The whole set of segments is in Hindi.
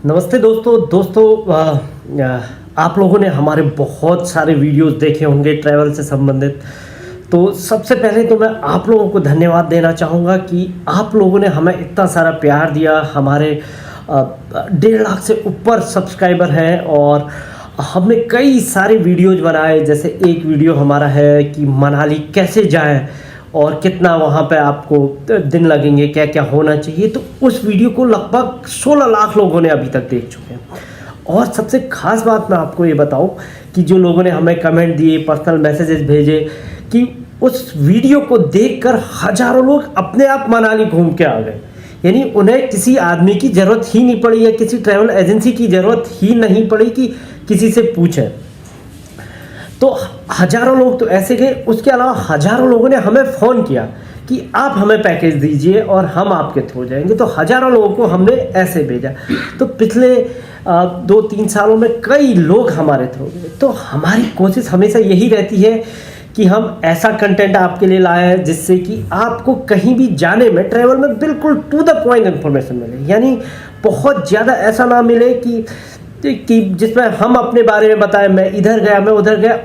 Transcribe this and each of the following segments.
नमस्ते दोस्तों आप लोगों ने हमारे बहुत सारे वीडियोस देखे होंगे ट्रैवल से संबंधित। तो सबसे पहले तो मैं आप लोगों को धन्यवाद देना चाहूँगा कि आप लोगों ने हमें इतना सारा प्यार दिया। हमारे 1.5 लाख से ऊपर सब्सक्राइबर हैं और हमने कई सारे वीडियोज बनाए। जैसे एक वीडियो हमारा है कि मनाली कैसे जाएं और कितना वहाँ पे आपको दिन लगेंगे, क्या क्या होना चाहिए। तो उस वीडियो को लगभग 16 लाख लोगों ने अभी तक देख चुके हैं। और सबसे ख़ास बात मैं आपको ये बताऊं कि जो लोगों ने हमें कमेंट दिए, पर्सनल मैसेजेस भेजे कि उस वीडियो को देखकर हज़ारों लोग अपने आप मनाली घूम के आ गए। यानी उन्हें किसी आदमी की ज़रूरत ही नहीं पड़ी या किसी ट्रैवल एजेंसी की ज़रूरत ही नहीं पड़ी कि किसी से पूछें। तो हज़ारों लोग तो ऐसे गए। उसके अलावा हज़ारों लोगों ने हमें फ़ोन किया कि आप हमें पैकेज दीजिए और हम आपके थ्रू जाएंगे। तो हज़ारों लोगों को हमने ऐसे भेजा। तो पिछले 2-3 सालों में कई लोग हमारे थ्रू गए। तो हमारी कोशिश हमेशा यही रहती है कि हम ऐसा कंटेंट आपके लिए लाएं जिससे कि आपको कहीं भी जाने में, ट्रैवल में बिल्कुल टू द पॉइंट इन्फॉर्मेशन मिले। यानी बहुत ज़्यादा ऐसा ना मिले कि जिसमें हम अपने बारे में बताएं, मैं इधर गया, मैं उधर गया।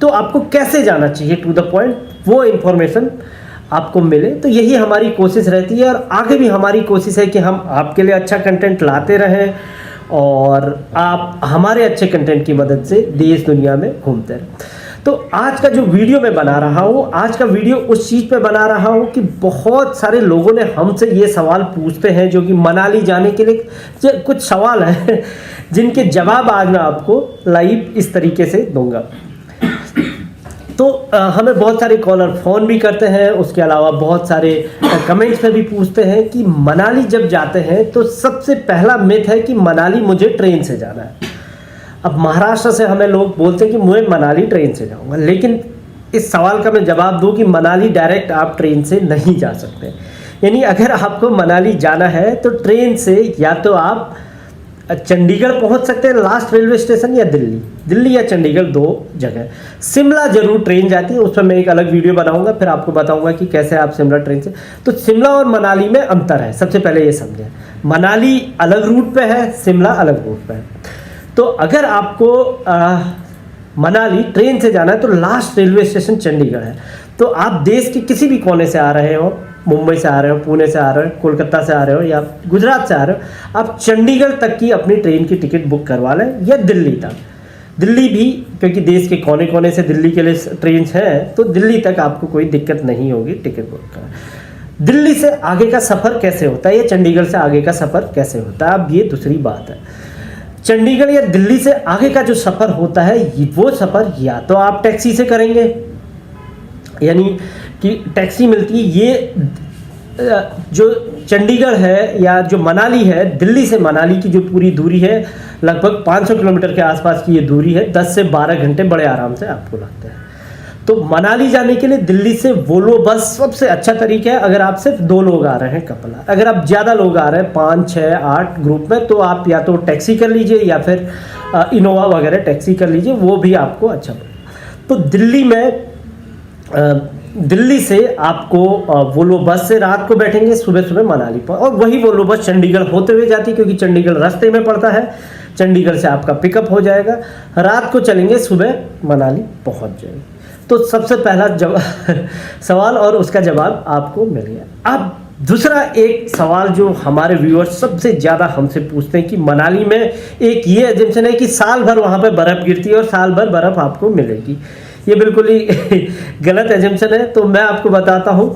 तो आपको कैसे जाना चाहिए टू द पॉइंट, वो इन्फॉर्मेशन आपको मिले। तो यही हमारी कोशिश रहती है और आगे भी हमारी कोशिश है कि हम आपके लिए अच्छा कंटेंट लाते रहें और आप हमारे अच्छे कंटेंट की मदद से देश दुनिया में घूमते रहें। तो आज का जो वीडियो मैं बना रहा हूँ, आज का वीडियो उस चीज़ पे बना रहा हूँ कि बहुत सारे लोगों ने हमसे ये सवाल पूछते हैं जो कि मनाली जाने के लिए कुछ सवाल हैं जिनके जवाब आज मैं आपको लाइव इस तरीके से दूंगा। तो हमें बहुत सारे कॉलर फ़ोन भी करते हैं। उसके अलावा बहुत सारे कमेंट्स में भी पूछते हैं कि मनाली जब जाते हैं तो सबसे पहला मिथ है कि मनाली मुझे ट्रेन से जाना है। अब महाराष्ट्र से हमें लोग बोलते हैं कि मैं मनाली ट्रेन से जाऊंगा, लेकिन इस सवाल का मैं जवाब दूं कि मनाली डायरेक्ट आप ट्रेन से नहीं जा सकते। यानी अगर आपको मनाली जाना है तो ट्रेन से या तो आप चंडीगढ़ पहुंच सकते हैं लास्ट रेलवे स्टेशन, या दिल्ली या चंडीगढ़, 2 जगह। शिमला जरूर ट्रेन जाती है, उस पर मैं एक अलग वीडियो बनाऊंगा, फिर आपको बताऊंगा कि कैसे आप शिमला ट्रेन से। तो शिमला और मनाली में अंतर है, सबसे पहले ये समझें। मनाली अलग रूट पे है, शिमला अलग रूट पे है। तो अगर आपको मनाली ट्रेन से जाना है तो लास्ट रेलवे स्टेशन चंडीगढ़ है। तो आप देश के किसी भी कोने से आ रहे हो, मुंबई से आ रहे हो, पुणे से आ रहे हो, कोलकाता से आ रहे हो या गुजरात से आ रहे हो, आप चंडीगढ़ तक की अपनी ट्रेन की टिकट बुक करवा लें, या दिल्ली तक। दिल्ली भी, क्योंकि देश के कोने कोने से दिल्ली के लिए ट्रेन हैं, तो दिल्ली तक आपको कोई दिक्कत नहीं होगी टिकट बुक करना। दिल्ली से आगे का सफ़र कैसे होता है या चंडीगढ़ से आगे का सफ़र कैसे होता है, अब ये दूसरी बात है। चंडीगढ़ या दिल्ली से आगे का जो सफ़र होता है वो सफ़र या तो आप टैक्सी से करेंगे, यानी कि टैक्सी मिलती है। ये जो चंडीगढ़ है या जो मनाली है, दिल्ली से मनाली की जो पूरी दूरी है लगभग 500 किलोमीटर के आसपास की ये दूरी है। 10 से 12 घंटे बड़े आराम से आपको लगते हैं। तो मनाली जाने के लिए दिल्ली से वोल्वो बस सबसे अच्छा तरीका है। अगर आप सिर्फ 2 लोग आ रहे हैं कपल, अगर आप ज़्यादा लोग आ रहे हैं 5, 6, 8 ग्रुप में, तो आप या तो टैक्सी कर लीजिए या फिर इनोवा वगैरह टैक्सी कर लीजिए, वो भी आपको अच्छा पड़ेगा। तो दिल्ली से आपको वोल्वो बस से रात को बैठेंगे, सुबह सुबह मनाली पर, और वही वोल्वो बस चंडीगढ़ होते हुए जाती है क्योंकि चंडीगढ़ रास्ते में पड़ता है। चंडीगढ़ से आपका पिकअप हो जाएगा, रात को चलेंगे, सुबह मनाली पहुंच जाएंगे। तो सबसे पहला सवाल और उसका जवाब आपको मिल गया। अब दूसरा एक सवाल जो हमारे व्यूअर्स सबसे ज़्यादा हमसे पूछते हैं कि मनाली में एक ये एजम्पशन है कि साल भर वहाँ पे बर्फ़ गिरती है और साल भर बर्फ़ आपको मिलेगी। ये बिल्कुल ही गलत एजम्पशन है। तो मैं आपको बताता हूँ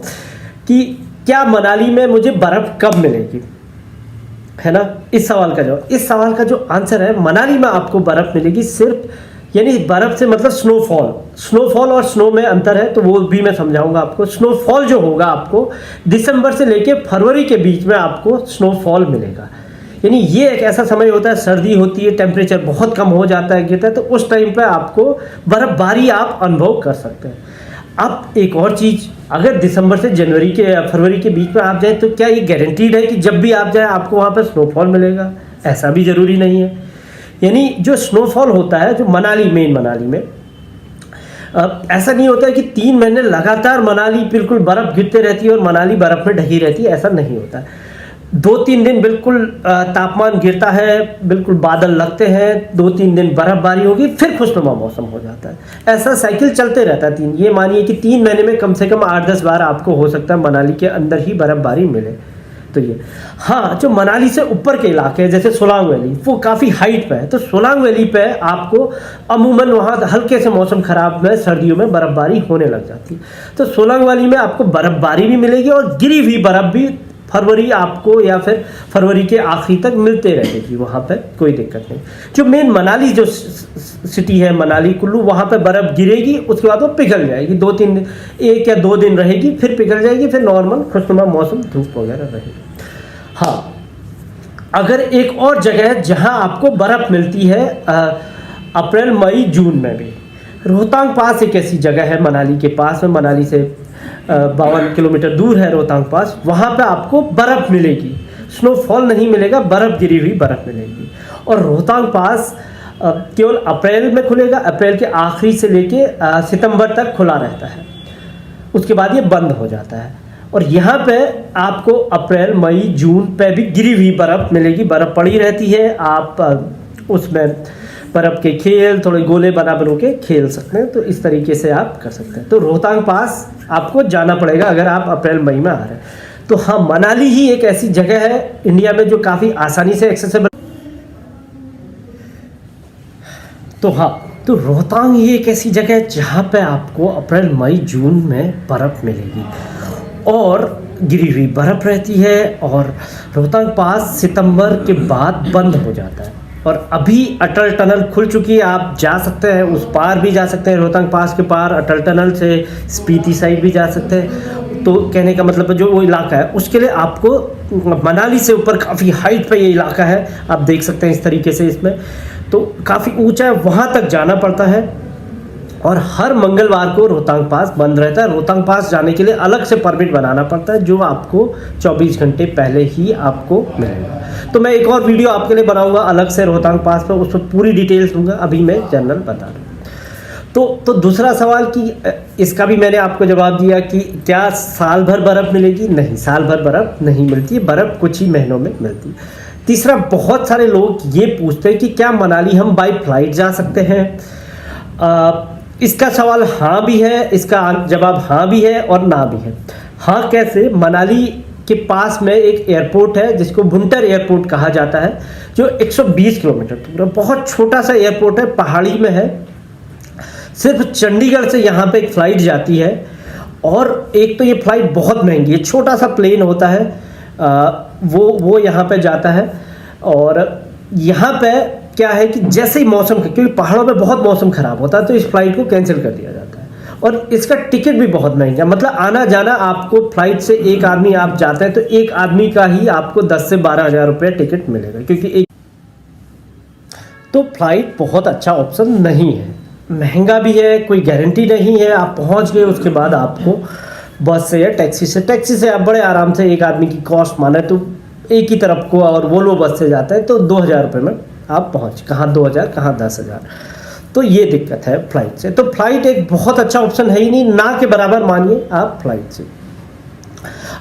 कि क्या मनाली में मुझे बर्फ़ कब मिलेगी, है ना। इस सवाल का जो आंसर है, मनाली में आपको बर्फ़ मिलेगी सिर्फ, यानी बर्फ़ से मतलब स्नोफॉल और स्नो में अंतर है, तो वो भी मैं समझाऊंगा आपको। स्नोफॉल जो होगा आपको दिसंबर से लेके फरवरी के बीच में आपको स्नोफॉल मिलेगा। यानी ये एक ऐसा समय होता है, सर्दी होती है, टेम्परेचर बहुत कम हो जाता है, गिरता है, तो उस टाइम पे आपको बर्फबारी आप अनुभव कर सकते हैं। अब एक और चीज़, अगर दिसंबर से जनवरी के फरवरी के बीच में आप जाएँ तो क्या ये गारंटीड है कि जब भी आप जाएँ आपको वहाँ पर स्नोफॉल मिलेगा? ऐसा भी ज़रूरी नहीं है। यानी जो स्नोफॉल होता है, जो मेन मनाली में ऐसा नहीं होता है कि 3 महीने लगातार मनाली बिल्कुल बर्फ़ गिरते रहती है और मनाली बर्फ़ में ढकी रहती है, ऐसा नहीं होता है। 2-3 दिन बिल्कुल तापमान गिरता है, बिल्कुल बादल लगते हैं, 2-3 दिन बर्फबारी होगी, फिर खुशनुमा मौसम हो जाता है। ऐसा साइकिल चलते रहता है। ये मानिए कि 3 महीने में कम से कम 8-10 बार आपको हो सकता है मनाली के अंदर ही बर्फबारी मिले। तो ये हाँ, जो मनाली से ऊपर के इलाके हैं जैसे सोलांग वैली, वो काफ़ी हाइट पे है, तो सोलांग वैली पे आपको अमूमन वहाँ हल्के से मौसम ख़राब में सर्दियों में बर्फबारी होने लग जाती है। तो सोलांग वैली में आपको बर्फबारी भी मिलेगी और गिरी हुई बर्फ़ भी फरवरी आपको या फिर फरवरी के आखिरी तक मिलते रहेगी, वहाँ पे कोई दिक्कत नहीं। जो मेन मनाली जो सिटी है मनाली कुल्लू, वहाँ पे बर्फ़ गिरेगी, उसके बाद वो पिघल जाएगी, 2-3 दिन, 1 या 2 दिन रहेगी, फिर पिघल जाएगी, फिर नॉर्मल खुशनुमा मौसम धूप वगैरह रहेगी। हाँ, अगर एक और जगह है जहाँ आपको बर्फ़ मिलती है अप्रैल मई जून में भी, रोहतांग पास एक ऐसी जगह है मनाली के पास में, मनाली से 52 किलोमीटर दूर है रोहतांग पास। वहाँ पे आपको बर्फ़ मिलेगी, स्नोफॉल नहीं मिलेगा, बर्फ़ गिरी हुई बर्फ़ मिलेगी। और रोहतांग पास केवल अप्रैल में खुलेगा, अप्रैल के आखिरी से लेके सितंबर तक खुला रहता है, उसके बाद ये बंद हो जाता है। और यहाँ पे आपको अप्रैल मई जून पे भी गिरी हुई बर्फ़ मिलेगी, बर्फ़ पड़ी रहती है, आप उसमें बर्फ़ के खेल, थोड़े गोले बना के खेल सकते हैं। तो इस तरीके से आप कर सकते हैं। तो रोहतांग पास आपको जाना पड़ेगा अगर आप अप्रैल मई में आ रहे हैं। तो हाँ, मनाली ही एक ऐसी जगह है इंडिया में जो काफ़ी आसानी से एक्सेसिबल। तो हाँ, तो रोहतांग ही एक ऐसी जगह है जहाँ पे आपको अप्रैल मई जून में बर्फ़ मिलेगी और गिरी हुई बर्फ़ रहती है। और रोहतांग पास सितंबर के बाद बंद हो जाता है। और अभी अटल टनल खुल चुकी है, आप जा सकते हैं, उस पार भी जा सकते हैं, रोहतांग पास के पार अटल टनल से स्पीति साइड भी जा सकते हैं। तो कहने का मतलब जो वो इलाका है उसके लिए आपको मनाली से ऊपर काफ़ी हाइट पे ये इलाका है, आप देख सकते हैं इस तरीके से, इसमें तो काफ़ी ऊंचा है, वहाँ तक जाना पड़ता है। और हर मंगलवार को रोहतांग पास बंद रहता है। रोहतांग पास जाने के लिए अलग से परमिट बनाना पड़ता है, जो आपको 24 घंटे पहले ही आपको मिलेगा। तो मैं एक और वीडियो आपके लिए बनाऊंगा अलग से रोहतांग पास पर, उस पर पूरी डिटेल्स दूंगा, अभी मैं जनरल बता रहा हूँ। तो दूसरा सवाल कि इसका भी मैंने आपको जवाब दिया कि क्या साल भर बर्फ़ मिलेगी? नहीं, साल भर बर्फ़ नहीं मिलती है, बर्फ़ कुछ ही महीनों में मिलती है। तीसरा, बहुत सारे लोग ये पूछते हैं कि क्या मनाली हम बाई फ्लाइट जा सकते हैं? इसका सवाल हाँ भी है, इसका जवाब हाँ भी है और ना भी है। हाँ कैसे? मनाली के पास में एक एयरपोर्ट है जिसको भुंटर एयरपोर्ट कहा जाता है, जो 120 किलोमीटर दूर है, बहुत छोटा सा एयरपोर्ट है, पहाड़ी में है। सिर्फ चंडीगढ़ से यहाँ पे एक फ़्लाइट जाती है, और एक तो ये फ़्लाइट बहुत महंगी है, छोटा सा प्लेन होता है, वो यहाँ पे जाता है। और यहाँ पे क्या है कि जैसे ही मौसम, क्योंकि पहाड़ों पे बहुत मौसम ख़राब होता है, तो इस फ्लाइट को कैंसिल कर दिया जाता है। और इसका टिकट भी बहुत महंगा, मतलब आना जाना आपको फ्लाइट से एक आदमी आप जाते हैं तो एक आदमी का ही आपको 10 से 12 हज़ार रुपये टिकट मिलेगा, क्योंकि एक तो फ्लाइट बहुत अच्छा ऑप्शन नहीं है, महंगा भी है, कोई गारंटी नहीं है। आप पहुंच गए उसके बाद आपको बस से या टैक्सी से आप बड़े आराम से, एक आदमी की कॉस्ट माने तो एक ही तरफ को, और वोल्वो बस से जाता है तो 2000 रुपये में आप पहुँच, कहाँ 2000 कहाँ 10,000। तो ये दिक्कत है फ्लाइट से। तो फ्लाइट एक बहुत अच्छा ऑप्शन है ही नहीं, ना के बराबर मानिए आप फ्लाइट से।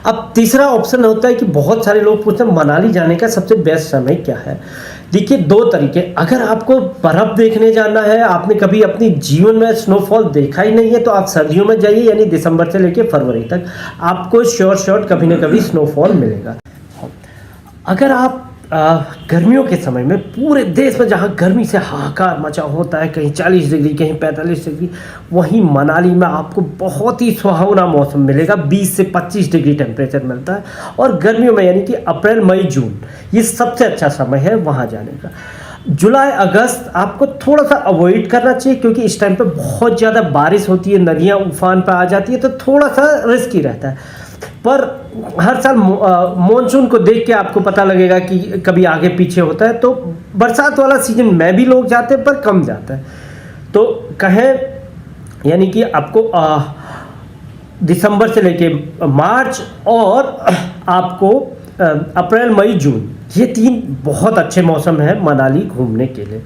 अब तीसरा ऑप्शन होता है कि बहुत सारे लोग पूछते हैं मनाली जाने का सबसे बेस्ट समय क्या है। देखिए, दो तरीके, अगर आपको बर्फ़ देखने जाना है, आपने कभी अपनी जीवन में स्नोफॉल देखा ही नहीं है, तो आप सर्दियों में जाइए, यानी दिसंबर से लेकर फरवरी तक आपको श्योर कभी ना कभी स्नोफॉल मिलेगा। अगर आप गर्मियों के समय में पूरे देश में जहाँ गर्मी से हाहाकार मचा होता है, कहीं 40 डिग्री कहीं 45 डिग्री, वहीं मनाली में आपको बहुत ही सुहावना मौसम मिलेगा, 20 से 25 डिग्री टेम्परेचर मिलता है। और गर्मियों में यानी कि अप्रैल मई जून, ये सबसे अच्छा समय है वहाँ जाने का। जुलाई अगस्त आपको थोड़ा सा अवॉइड करना चाहिए, क्योंकि इस टाइम पे बहुत ज़्यादा बारिश होती है, नदियाँ उफान पर आ जाती है, तो थोड़ा सा रिस्की रहता है। पर हर साल मॉनसून को देख के आपको पता लगेगा कि कभी आगे पीछे होता है। तो बरसात वाला सीजन में भी लोग जाते हैं, पर कम जाता है। तो कहें यानी कि आपको दिसंबर से लेके मार्च, और आपको अप्रैल मई जून, ये 3 बहुत अच्छे मौसम हैं मनाली घूमने के लिए।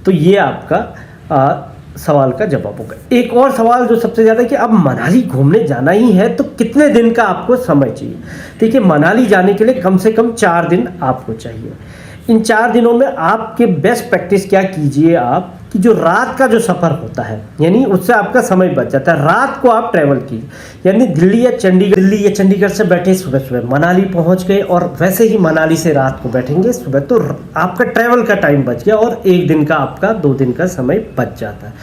तो ये आपका सवाल का जवाब होगा। एक और सवाल जो सबसे ज़्यादा कि अब मनाली घूमने जाना ही है तो कितने दिन का आपको समय चाहिए। देखिए, मनाली जाने के लिए कम से कम 4 दिन आपको चाहिए। इन 4 दिनों में आपके बेस्ट प्रैक्टिस क्या कीजिए आप कि जो रात का जो सफ़र होता है, यानी उससे आपका समय बच जाता है। रात को आप ट्रैवल कीजिए, यानी दिल्ली या चंडीगढ़ से बैठे सुबह सुबह मनाली पहुंच गए और वैसे ही मनाली से रात को बैठेंगे सुबह, तो आपका ट्रैवल का टाइम बच गया और 1 दिन का आपका 2 दिन का समय बच जाता है।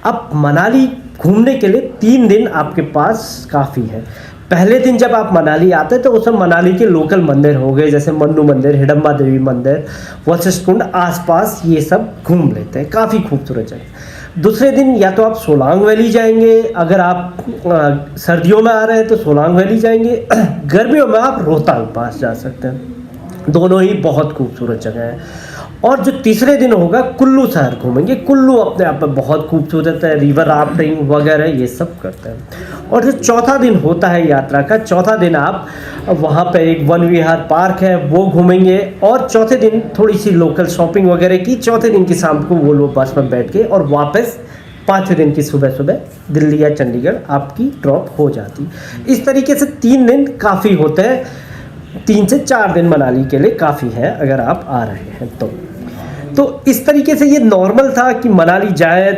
अब मनाली घूमने के लिए 3 दिन आपके पास काफ़ी है। पहले दिन जब आप मनाली आते हैं तो उस समय मनाली के लोकल मंदिर हो गए, जैसे मन्नू मंदिर, हिडम्बा देवी मंदिर, वशिष्ठ कुंड, आसपास ये सब घूम लेते हैं, काफ़ी खूबसूरत जगह। दूसरे दिन या तो आप सोलांग वैली जाएंगे, अगर आप सर्दियों में आ रहे हैं तो सोलांग वैली जाएंगे, गर्मियों में आप रोहतांग पास जा सकते हैं। दोनों ही बहुत खूबसूरत जगह है। और जो तीसरे दिन होगा, कुल्लू शहर घूमेंगे। कुल्लू अपने आप में बहुत खूबसूरत है, रिवर राफ्टिंग वगैरह ये सब करते हैं। और जो चौथा दिन होता है यात्रा का, चौथा दिन आप वहाँ पे एक वन विहार पार्क है वो घूमेंगे, और चौथे दिन थोड़ी सी लोकल शॉपिंग वगैरह की। चौथे दिन की शाम को वो लोग बस में बैठ के और वापस 5वें दिन की सुबह सुबह दिल्ली या चंडीगढ़ आपकी ड्रॉप हो जाती। इस तरीके से 3 दिन काफ़ी होते हैं। 3 से 4 दिन मनाली के लिए काफ़ी है अगर आप आ रहे हैं तो इस तरीके से ये नॉर्मल था कि मनाली जाए